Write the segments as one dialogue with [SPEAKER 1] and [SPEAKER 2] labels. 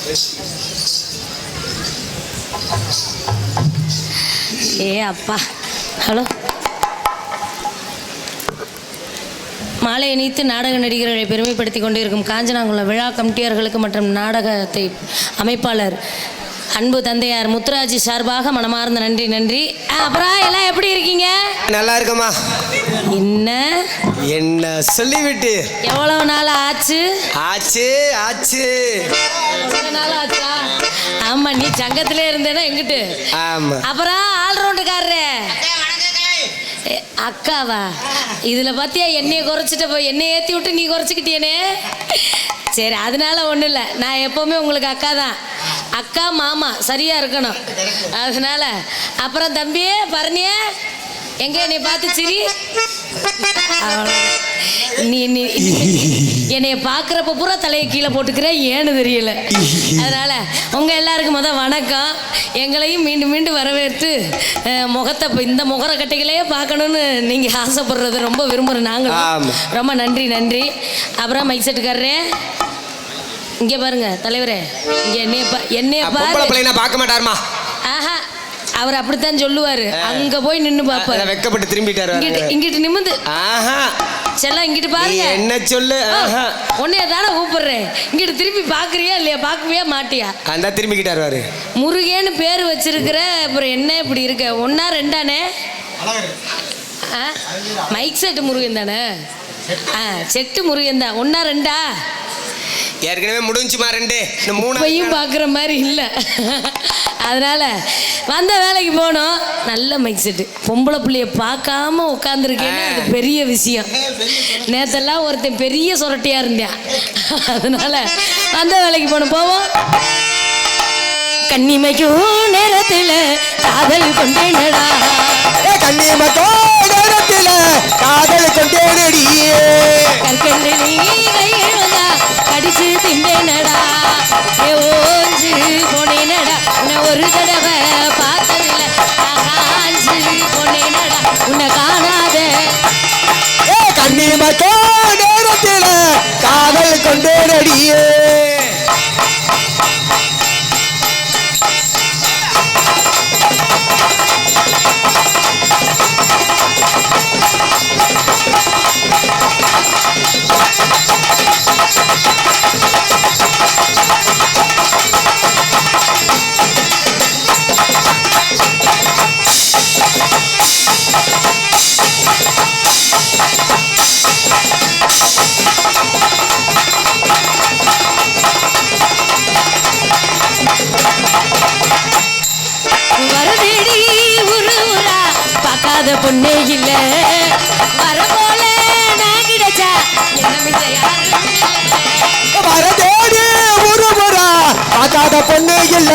[SPEAKER 1] ஏ அப்பா. ஹலோ. மாலை அணித்து நாடக நடிகர்களை பெருமைப்படுத்தி கொண்டிருக்கும் காஞ்சனாங்குளம் விழா கமிட்டியார்களுக்கு மற்றும் நாடகத்தை அமைப்பாளர் அன்பு தந்தையார் முத்துராஜ் சார்பாக மனமார்ந்த நன்றி. நன்றி. அப்புறம் எல்லாம் எப்படி இருக்கீங்க?
[SPEAKER 2] நல்லா இருக்கமா. என்ன சொல்லிவிட்டு
[SPEAKER 1] எவ்வளவு நாள் ஆச்சு?
[SPEAKER 2] ஆச்சு
[SPEAKER 1] நாள் ஆச்சா? ஆமா, நீ சங்கத்திலே இருந்தேன்னா எங்கிட்டு.
[SPEAKER 2] ஆமா.
[SPEAKER 1] அப்புறம் ஆல்ரவுண்டுக்காரரு அக்காவா? இதுல பாத்தியா என்னைய குறைச்சிட்ட போய் என்னை ஏற்றி விட்டு நீ குறைச்சிக்கிட்டியனே. சரி, அதனால ஒன்றும் இல்லை. நான் எப்போவுமே உங்களுக்கு அக்கா தான். அக்கா மாமா சரியா இருக்கணும். அதனால அப்புறம் தம்பியே பரணியே எங்க என்னை பார்த்து சிரி. நீ என்னைய பார்க்குறப்ப பூரா தலையை கீழே போட்டுக்கிற, ஏன்னு தெரியல. அதனால உங்க எல்லாருக்கும் வணக்கம். எங்களையும் மீண்டும் மீண்டும் வரவேற்று முகத்தை இந்த முகரக்கட்டைகளையே பார்க்கணுன்னு நீங்க ஆசைப்படுறது ரொம்ப விரும்புகிறேன். நாங்களும் ரொம்ப நன்றி. அப்புறம் மைக் செட்டுக்காரரே இங்க பாருங்க தலைவரே, இங்க என்னைய
[SPEAKER 2] பார்க்க மாட்டாருமா.
[SPEAKER 1] ஆஹா, அவர் அப்படித்தான் சொல்லுவாரு. அங்க போய் நின்னு பாப்பாரு.
[SPEAKER 2] வெக்கப்பட்டு திரும்பிட்டாரு.
[SPEAKER 1] இங்கிட்டு நிமிந்து செல்லம் இங்கிட்டு பாருங்க.
[SPEAKER 2] என்ன சொல்லு?
[SPEAKER 1] உன்னைய தானே கூப்பிடுறேன். இங்கிட்டு திரும்பி பாக்குறியா இல்லையா? பார்க்கவே மாட்டியா?
[SPEAKER 2] அந்த திரும்பிக்கிட்டாரு.
[SPEAKER 1] முருகேன்னு பேர் வச்சிருக்கிற, அப்புறம் என்ன இப்படி இருக்க? ஒன்னா ரெண்டானே? மைக் செட்டு முருகன் தானே? செட்டு முருகன் தான். ஒன்னா ரெண்டா?
[SPEAKER 2] ஏற்கனவே முடிஞ்சுமா ரெண்டு.
[SPEAKER 1] மூணையும் பார்க்குற மாதிரி இல்லை. அதனால வந்த வேலைக்கு போனோம். நல்ல மைக் செட்டு. பொம்பளை பிள்ளைய பார்க்காம உட்காந்துருக்கேன்னு அது பெரிய விஷயம். நேத்தெல்லாம் ஒருத்தன் பெரிய சொரட்டியா இருந்தேன். அதனால வந்த வேலைக்கு போவோம். கண்ணிமைக்கும் நேரத்தில் காதல் கொண்டேனடா,
[SPEAKER 2] கண்ணிமைக்கும் நேரத்தில் காதல் கொண்டேனடியே,
[SPEAKER 1] கற்கண்டு நீ கையெழுந்தா கடிச்சு திண்டேனடா, ஓஞ்சு போனேனடா உன்னை ஒரு தடவை பார்த்ததில்ல, காஞ்சு போனேனடா உன்னை காணாத,
[SPEAKER 2] கண்ணிமைக்கும் நேரத்தில் காதல் கொண்டேனடியே.
[SPEAKER 1] பொண்ணே இல்ல வர போல நான் கிடைச்சா
[SPEAKER 2] வரதேடி ஒரு முறை பார்க்காத பொண்ணு இல்ல.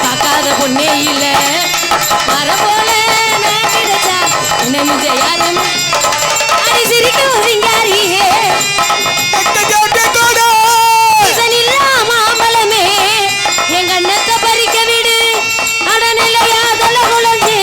[SPEAKER 1] பார்க்காத பொண்ணே இல்ல வர போல நான் கிடைச்சா நெஞ்ச யாரும் மாம்பழமே எங்க அண்ணத்தை பறிக்க விடு, அடநிலையாதல குழந்தை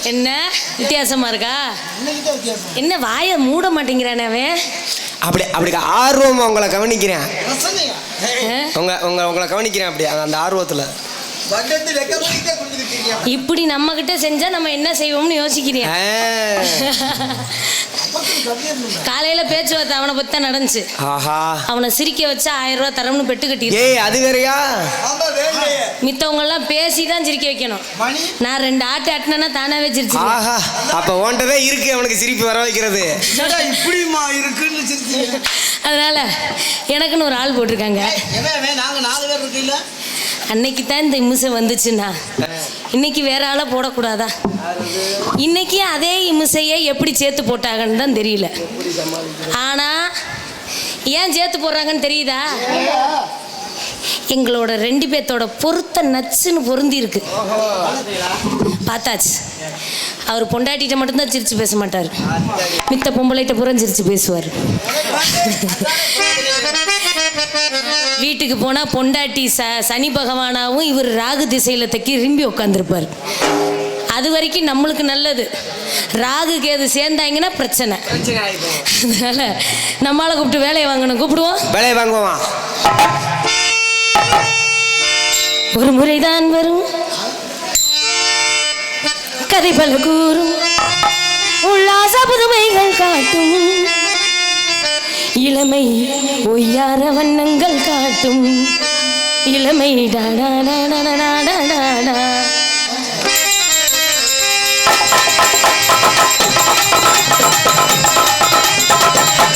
[SPEAKER 1] என்ன வித்தியாசமா இருக்கா? என்ன வாயை மூட மாட்டேங்கிறானே அவன்?
[SPEAKER 2] அப்படி ஆர்வமா உங்களை கவனிக்கிறேன். உங்களை கவனிக்கிறேன் அப்படி அந்த ஆர்வத்துல.
[SPEAKER 1] இப்படி நம்ம கிட்ட செஞ்சா நம்ம என்ன செய்வோம்னு யோசிக்கிறேன். காலையில பேச்சுவார்த்தை அவனை பத்தி தான் நடந்துச்சு. அவனை சிரிக்க வச்சா 1000 ரூபாய் தரம்னு பெட்டு கட்டி.
[SPEAKER 2] அது வேறையா?
[SPEAKER 1] மித்தவங்க எல்லாம் பேசிதான் சிரிக்க வைக்கணும். நான் 2 ஆட்டு ஆட்டினா தானாவே சிரிச்சு.
[SPEAKER 2] அப்ப ஓண்டதே இருக்கு அவனுக்கு சிரிப்பு வர வைக்கிறது.
[SPEAKER 1] அதனால எனக்குன்னு ஒரு ஆள் போட்டிருக்காங்க. அன்னைக்கு தான் இந்த இம்முசை வந்துச்சுன்னா இன்னைக்கு வேற ஆளை போடக்கூடாதா? இன்னைக்கு அதே இம்முசையை எப்படி சேர்த்து போட்டாங்கன்னு தான் தெரியல. ஆனா ஏன் சேர்த்து போடுறாங்கன்னு தெரியுதா? எங்களோட 2 பேர்த்தோட பொருத்த நச்சுன்னு பொருந்தி இருக்கு. பார்த்தாச்சு. அவர் பொண்டாட்டிட்ட மட்டும்தான் சிரிச்சு பேச மாட்டார், மித்த பொம்பளைட்ட புறம் சிரிச்சு பேசுவார். வீட்டுக்கு போனா பொண்டாட்டி சனி பகவானாவும் இவர் ராகு திசையில தக்கி விரும்பி உட்காந்துருப்பார். அது வரைக்கும் நம்மளுக்கு நல்லது. ராகு கேது சேர்ந்தாங்கன்னா பிரச்சனை. அதனால நம்மளால கூப்பிட்டு வேலையை வாங்கணும். கூப்பிடுவோம்,
[SPEAKER 2] வேலையை வாங்குவோம்.
[SPEAKER 1] ஒரு முறைதான் வரும் கதை பல கூறும், உல்லாச புதுமைகள் காட்டும், இளமை ஒய்யார வண்ணங்கள் காட்டும், இளமை டாடா.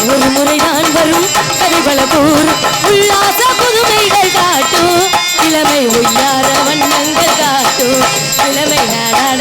[SPEAKER 1] ஒரு முறைதான் வரும் கதை பல கூறும், உல்லாச புதுமைகள் காட்டும், இளமை ஒய்யார வண்ணங்கள் காட்டும், இளமை டாடா.